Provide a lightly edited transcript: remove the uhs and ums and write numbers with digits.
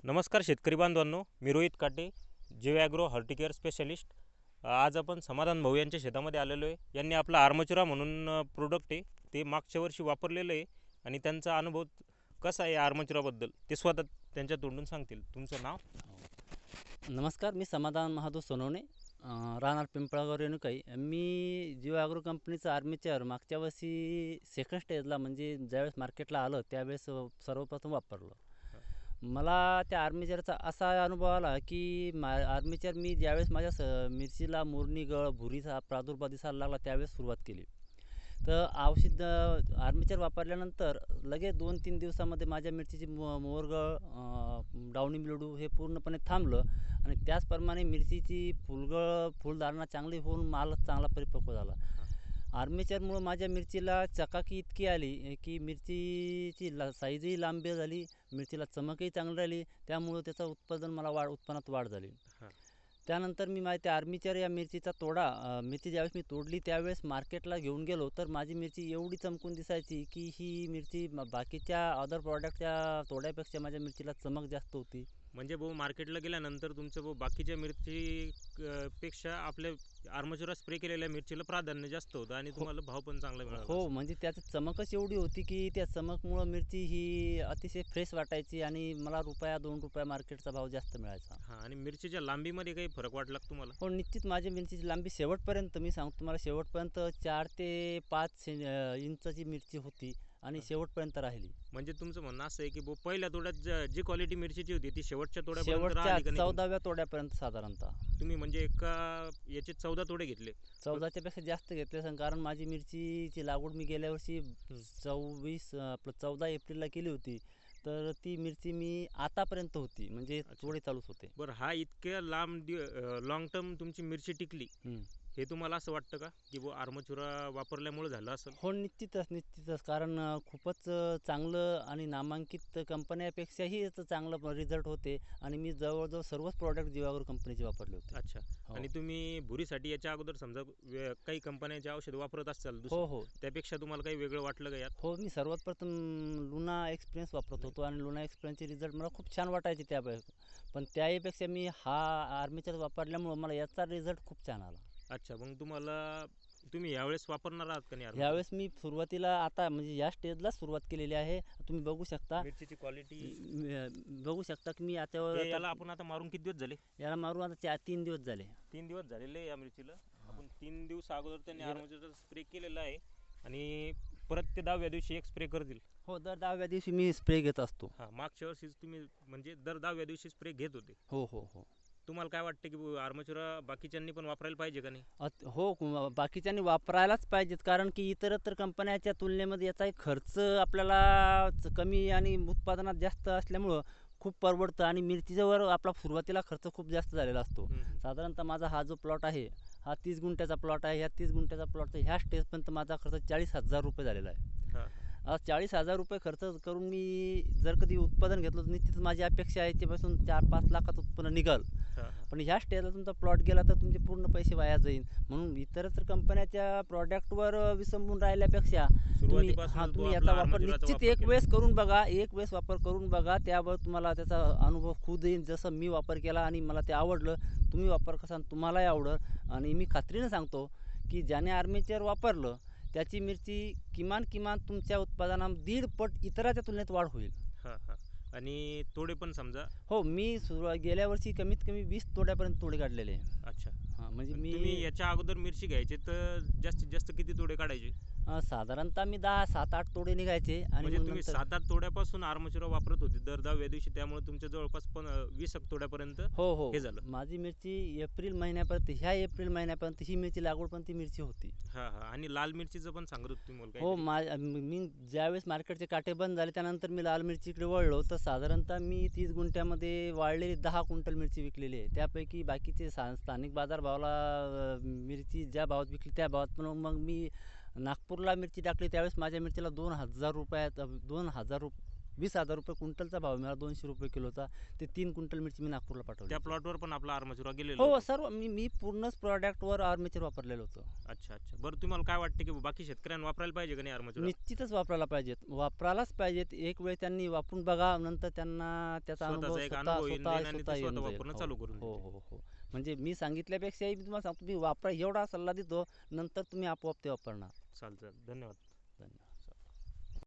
नमस्कार शेतकरी बांधवांनो, मी रोहित काटे, जीव ॲग्रो हॉर्टिकेअर स्पेशलिस्ट. आज आपण समाधान भाऊ यांच्या शेतामध्ये आलेलो आहे. यांनी आपला आर्मचुरा म्हणून प्रोडक्ट आहे ते मागच्या वर्षी वापरलेलं आहे आणि त्यांचा अनुभव कसा आहे आर्मचुराबद्दल ते स्वतः त्यांच्या तोंडून सांगतील. तुमचं नाव? नमस्कार, मी समाधान महादेव सोनवणे, राहणार पिंपळगाव रेणुकाई. मी जिओ ॲग्रो कंपनीचं आर्मेचर मागच्या वर्षी सेकंड स्टेजला म्हणजे ज्यावेळेस मार्केटला आलं त्यावेळेस सर्वप्रथम वापरलं. मला त्या आर्मेचरचा असा अनुभव आला की आर्मेचर मी ज्यावेळेस माझ्या मिरचीला मुरणी गळ भुरीचा प्रादुर्भाव दिसायला लागला त्यावेळेस सुरुवात केली. तर औषध आर्मेचर वापरल्यानंतर लगेच 2-3 दिवसामध्ये माझ्या मिरचीची मोरगळ डाउनी मिल्ड्यू हे पूर्णपणे थांबलं आणि त्याचप्रमाणे मिरचीची फुलधारणा चांगली होऊन माल चांगला परिपक्व झाला. आर्मेचरमुळं माझ्या मिरचीला चकाकी इतकी आली की मिरचीची साईजही लांबी झाली, मिरचीला चमकही चांगली राहिली, त्यामुळं त्याचं उत्पादन मला उत्पन्नात वाढ झाली. त्यानंतर मी त्या आर्मेचर या मिरचीचा मिरची ज्यावेळेस मी तोडली त्यावेळेस मार्केटला घेऊन गेलो तर माझी मिरची एवढी चमकून दिसायची की ही मिरची बाकीच्या अदर प्रॉडक्टच्या तोड्यापेक्षा माझ्या मिरचीला चमक जास्त होती. म्हणजे भाऊ मार्केटला गेल्यानंतर तुमचं भाऊ बाकीच्या मिरची पेक्षा आपल्या आर्मचुरा स्प्रे केलेल्या मिरचीला प्राधान्य जास्त होतं आणि तुम्हाला भाव पण चांगला मिळाला. हो, म्हणजे त्याची चमकच एवढी होती की त्या चमकमुळं मिरची ही अतिशय फ्रेश वाटायची आणि मला ₹1-2 मार्केटचा भाव जास्त मिळायचा. हां, आणि मिरचीच्या लांबीमध्ये काही फरक वाटला का तुम्हाला? हो, निश्चित माझी मिरचीची लांबी शेवटपर्यंत मी सांगतो तुम्हाला शेवटपर्यंत 4 ते 5 इंचाची मिरची होती आणि शेवटपर्यंत राहिली. म्हणजे तुमचं म्हणणं असं आहे की पहिल्या तोड्यात जी क्वालिटी मिरचीची होती ती शेवटच्या तोड्यापर्यंत राहिली शेवटच्या का नाही? 14व्या तोड्यापर्यंत साधारणतः. तुम्ही म्हणजे एका याचे 14 तोडे घेतले? 14च्या पेक्षा जास्त घेतले असेल, कारण माझी मिरचीची लागवड मी गेल्या वर्षी 14 एप्रिलला केली होती. तर ती मिरची मी आतापर्यंत होती, म्हणजे तोडे चालूच होते. बरं, हा इतक्या लॉंग टर्म तुमची मिरची टिकली हे तुम्हाला असं वाटतं का की आर्मचुरा वापरल्यामुळे झालं असेल? हो, निश्चितच. कारण खूपच चांगलं आणि नामांकित कंपन्यापेक्षाही याचं चांगलं रिझल्ट होते आणि मी जवळजवळ सर्वच प्रॉडक्ट जिओ ॲग्रो कंपनीचे वापरले होते. अच्छा. हो. आणि तुम्ही भुरीसाठी याच्या अगोदर समजा काही कंपन्यांचे औषध वापरत असाल हो. त्यापेक्षा तुम्हाला काही वेगळं वाटलं का यात? हो, मी सर्वात प्रथम लुना एक्सपिरियन्स वापरत होतो आणि लुना एक्सपिरियन्सचे रिझल्ट मला खूप छान वाटायचे त्यापेक्षा. पण त्याहीपेक्षा मी हा आर्मेचर वापरल्यामुळं मला याचा रिझल्ट खूप छान आला. अच्छा, मग तुम्ही यावेळेस वापरणार आहात का नाही? यावेळेस मी सुरुवातीला आता म्हणजे या स्टेजला सुरुवात केलेली आहे. तुम्ही बघू शकता मिरचीची क्वालिटी बघू शकता की मी याला आपण आता मारून किती दिवस झाले? याला मारून आता 3 दिवस झाले. 3 दिवस झालेले या मिरचीला. आपण 3 दिवस अगोदर त्यांनी आर्मचुराचा स्प्रे केलेला आहे आणि परत ते 10व्या दिवशी एक स्प्रे करतील. हो, दर 10व्या दिवशी मी स्प्रे घेत असतो. हां, मागच्या वर्षीच तुम्ही म्हणजे दर 10व्या दिवशी स्प्रे घेत होते. हो. तुम्हाला काय वाटतं की आर्मचुरा बाकीच्यांनी पण वापरायला पाहिजे का नाही? हो, बाकीच्यांनी वापरायलाच पाहिजेत, कारण की इतरत्र कंपन्याच्या तुलनेमध्ये याचा एक खर्च आपल्याला कमी आणि उत्पादनात जास्त असल्यामुळं खूप परवडतं आणि मिरचीवर आपला सुरुवातीला खर्च खूप जास्त झालेला असतो. साधारणतः माझा हा जो प्लॉट आहे हा 30 गुंठ्याचा प्लॉट आहे. ह्या 30 गुंठ्याचा प्लॉट ह्या स्टेजपर्यंत माझा खर्च 40,000 रुपये झालेला आहे. आज 40,000 रुपये खर्च करून मी जर कधी उत्पादन घेतलं तर निश्चितच माझी अपेक्षा आहे याच्यापासून 4-5 लाखाचं उत्पन्न निघाल. पण ह्या स्टेजला तुमचा प्लॉट गेला तर तुमचे पूर्ण पैसे वाया जाईल. म्हणून इतरत्र कंपन्याच्या प्रॉडक्टवर विसंबून राहिल्यापेक्षा तुम्ही याचा वापर निश्चित एक वेळेस वापर करून बघा. त्यावर तुम्हाला त्याचा अनुभव खुद येईल. जसं मी वापर केला आणि मला ते आवडलं, तुम्ही वापर कसा तुम्हालाही आवडेल. आणि मी खात्रीनं सांगतो की ज्याने आर्मेचर वापरलं त्याची मिरची किमान तुमच्या उत्पादनात 1.5 पट इतराच्या तुलनेत वाढ होईल. आणि तोडे पण समजा? हो, मी गेल्या वर्षी कमीत कमी 20 तोड्यापर्यंत तोडे काढलेले आहे. अच्छा. हां, म्हणजे तुम्ही याच्या अगोदर मिरची घ्यायची तर जास्तीत जास्त किती तोडे काढायचे? साधारणतः मी 7-8 तोडे निघायचे. आणि म्हणजे तुम्ही 7-8 तोड्यापासून आर्मचुरा वापरत होते दर 10व्या दिवशी, त्यामुळे तुमच्या जवळपास 20 तोड्यापर्यंत हो हे झालं. माझी मिरची एप्रिल महिन्यापर्यंत ही मिरची लागवड पण ती मिरची होती. हां. आणि लाल मिरचीचं पण सांगत होते तुम्ही? हो, मी ज्यावेळेस मार्केटचे काटे बंद झाले त्यानंतर मी लाल मिरचीकडे वळलो तर साधारणतः मी 30 गुंठ्यामध्ये वाळलेली 10 क्विंटल मिरची विकलेली आहे. त्यापैकी बाकीचे स्थानिक बाजारभावाला मिरची ज्या भावात विकली त्या भावात. पण मग मी नागपूरला मिरची टाकली त्यावेळेस माझ्या मिरचीला 2,000 20,000 रुपये क्विंटलचा भाव मिळाला, 200 रुपये किलोचा. ते 3 क्विंटल मिरची मी नागपूरला पाठवली त्या होती. प्लॉटवर पण आपला आर्मचुरा गेलेला हो, होता. सर्व मी पूर्णच प्रॉडक्टवर आर्मेचर वापरलेलं होतं. अच्छा अच्छा. बरं तुम्हाला काय वाटतं की बाकी शेतकऱ्यांना वापरायला पाहिजे का नाही आर्मचुरा? निश्चितच वापरायला पाहिजेत, वापरायलाच पाहिजेत. एक वेळ त्यांनी वापरून बघा, नंतर त्यांना त्याचा अनुभव स्वतःचा एक स्वतः अनुभव येऊन स्वतः जाईल आणि ते स्वतः स्वतः येऊन जाईल. वापरणं हो चालू करून हो देतील. हो हो. म्हणजे मी सांगितल्यापेक्षाही मी तुम्हाला सांगतो, तुम्ही वापरा, एवढा सल्ला देतो, नंतर तुम्ही आपोआप ते वापरणार. चालेल चालेल, धन्यवाद. धन्यवाद.